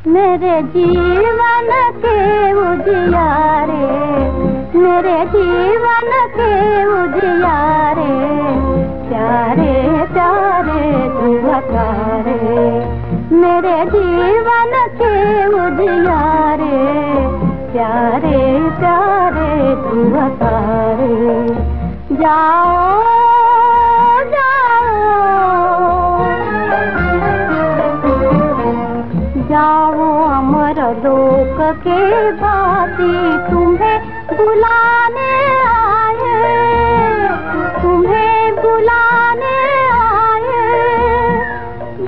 मेरे जीवन के उजियारे, मेरे जीवन के उजियारे, प्यारे प्यारे तू बता रे। मेरे जीवन के उजियारे, प्यारे प्यारे तू बता रे। जाओ जाओ अमर लोक के बाती तुम्हें बुलाने आए, तुम्हें बुलाने आए।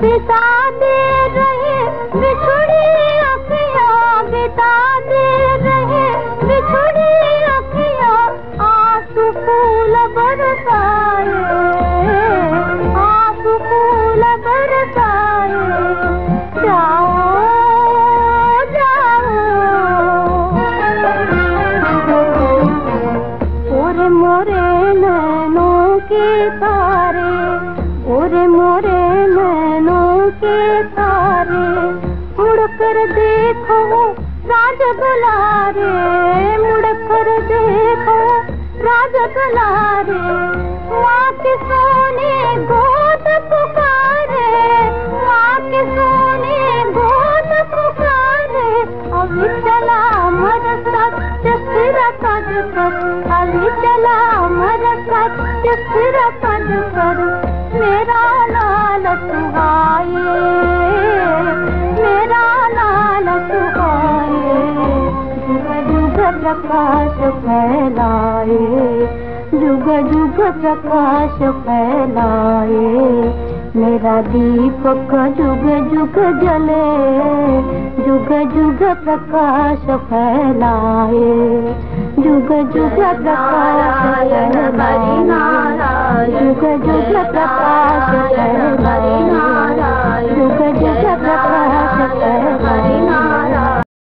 बिता दे रहे बिछुड़ी अखियाँ, बिता दे रहे बिछुड़ी अखियाँ, आंसू फूल बरसाए, आंसू फूल बरसाए। जाओ मोरे नैनों के तारे, ओरे मोरे नैनों के तारे, मुड़ कर देखो राज दुलारे, मुड़ कर देखो राज दुलारे। माँ के सोने गोद पुकारे, माँ के सोने गोद पुकारे। अभी चला अमर सत्य स्थिर पद पर, अभी चला अमर सत्य स्थिर पद पर। मेरा लाल सुहाए, मेरा लाल सुहाए। जुग जुग प्रकाश फैलाए, जुग जुग प्रकाश फैलाए। मेरा दीपक जुग जुग जले, जुग जुग प्रकाश फैलाए, जुग जुग प्रकाश फैलाए, जुग जुग प्रकाश फैलाए।